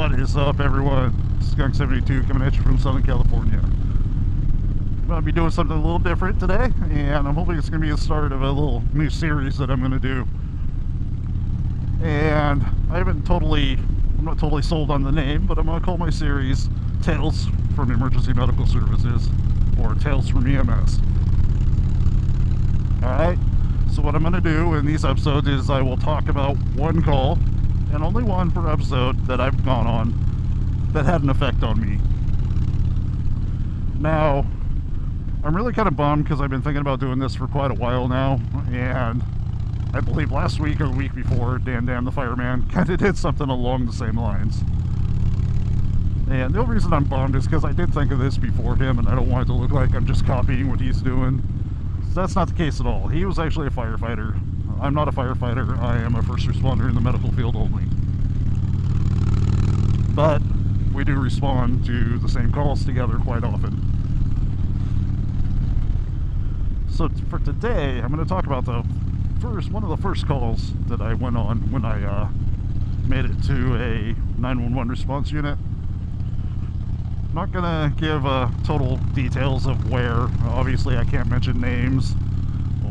What is up, everyone? Skunk72 coming at you from Southern California. I'm going to be doing something a little different today, and I'm hoping it's going to be the start of a little new series that I'm going to do. And I'm not totally sold on the name, but I'm going to call my series Tales from Emergency Medical Services, or Tales from EMS. Alright, so what I'm going to do in these episodes is I will talk about one call, and only one per episode, that I've gone on that had an effect on me. Now, I'm really kind of bummed because I've been thinking about doing this for quite a while now, and I believe last week or the week before, Dan the fireman kind of did something along the same lines. And the only reason I'm bummed is because I did think of this before him, and I don't want it to look like I'm just copying what he's doing. So that's not the case at all. He was actually a firefighter. I'm not a firefighter. I am a first responder in the medical field only. But we do respond to the same calls together quite often. So for today, I'm going to talk about one of the first calls that I went on when I made it to a 911 response unit. I'm not going to give total details of where. Obviously, I can't mention names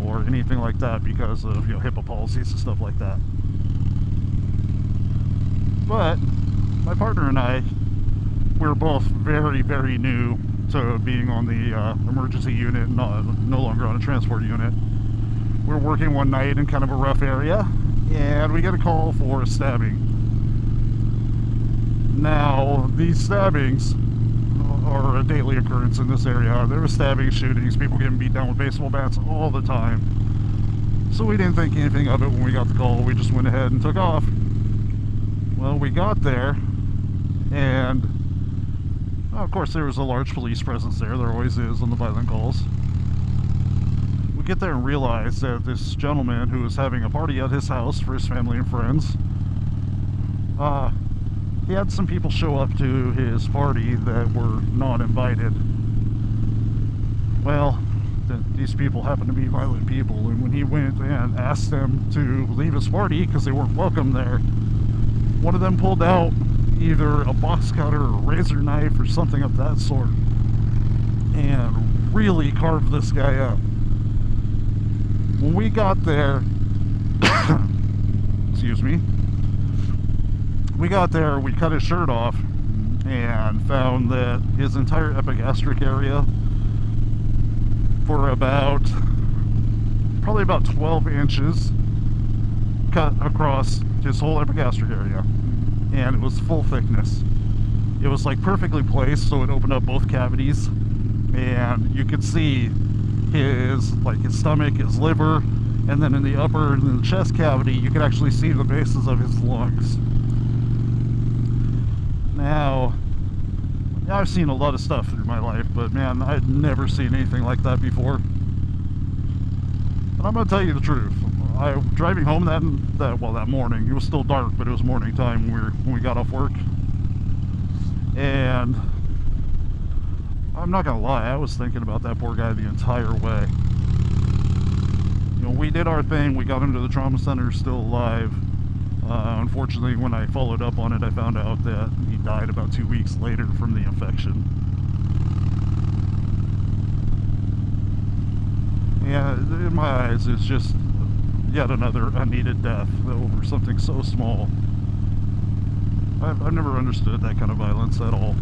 or anything like that because of HIPAA policies and stuff like that. But my partner and I, we're both very, very new to being on the emergency unit, no longer on a transport unit. We're working one night in kind of a rough area, and we get a call for a stabbing. Now, these stabbings are a daily occurrence in this area. There were stabbing, shootings, people getting beat down with baseball bats all the time. So we didn't think anything of it when we got the call. We just went ahead and took off. Well, we got there, and of course there was a large police presence there. There always is on the violent calls. We get there and realize that this gentleman who was having a party at his house for his family and friends, he had some people show up to his party that were not invited. Well, these people happened to be violent people, and when he went and asked them to leave his party because they weren't welcome there, one of them pulled out either a box cutter or a razor knife or something of that sort and really carved this guy up. When we got there, excuse me, we got there, we cut his shirt off and found that his entire epigastric area for probably about 12 inches cut across his whole epigastric area, and it was full thickness. It was like perfectly placed, so it opened up both cavities, and you could see his stomach, his liver, and then in the upper and the chest cavity you could actually see the bases of his lungs. Now, I've seen a lot of stuff through my life, but man, I'd never seen anything like that before. And I'm gonna tell you the truth. I was driving home that morning. It was still dark, but it was morning time when we got off work. And I'm not gonna lie, I was thinking about that poor guy the entire way. We did our thing. We got him to the trauma center still alive. Unfortunately, when I followed up on it, I found out that he died about 2 weeks later from the infection. Yeah, in my eyes, it's just yet another unneeded death over something so small. I've never understood that kind of violence at all.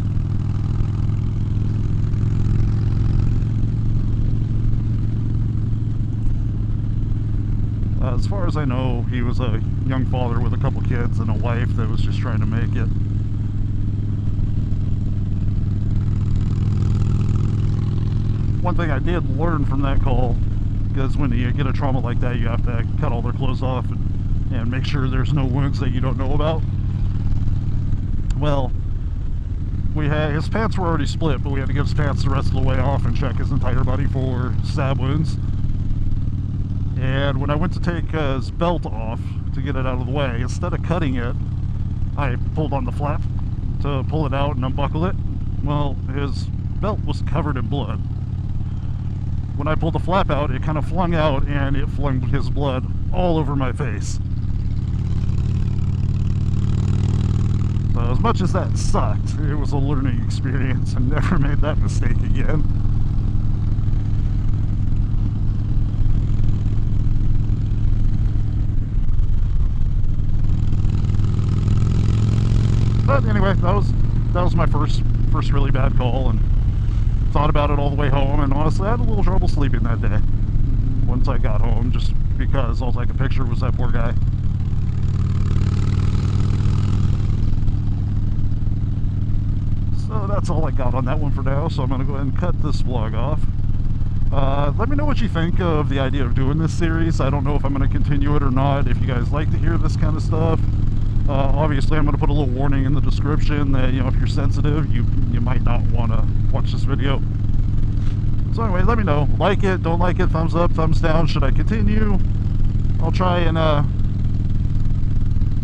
As far as I know, he was a young father with a couple kids and a wife that was just trying to make it. One thing I did learn from that call, because when you get a trauma like that, you have to cut all their clothes off and make sure there's no wounds that you don't know about. Well, his pants were already split, but we had to get his pants the rest of the way off and check his entire body for stab wounds. And when I went to take his belt off to get it out of the way, instead of cutting it, I pulled on the flap to pull it out and unbuckle it. Well, his belt was covered in blood. When I pulled the flap out, it kind of flung out, and it flung his blood all over my face. So as much as that sucked, it was a learning experience and never made that mistake again. But anyway, that was my first really bad call, and thought about it all the way home, and honestly I had a little trouble sleeping that day once I got home, just because all I could picture was that poor guy. So that's all I got on that one for now, so I'm going to go ahead and cut this vlog off. Let me know what you think of the idea of doing this series. I don't know if I'm going to continue it or not, if you guys like to hear this kind of stuff. Obviously I'm going to put a little warning in the description that, you know, if you're sensitive, you might not want to watch this video. So anyway, let me know. Like it, don't like it, thumbs up, thumbs down. Should I continue? I'll try and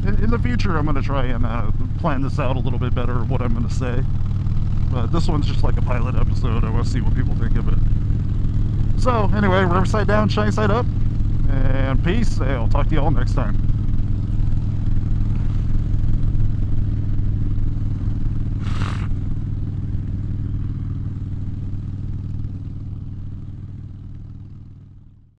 in the future I'm going to try and plan this out a little bit better, what I'm going to say. But this one's just like a pilot episode. I want to see what people think of it. So anyway, rubber side down, shiny side up, and peace. I'll talk to you all next time.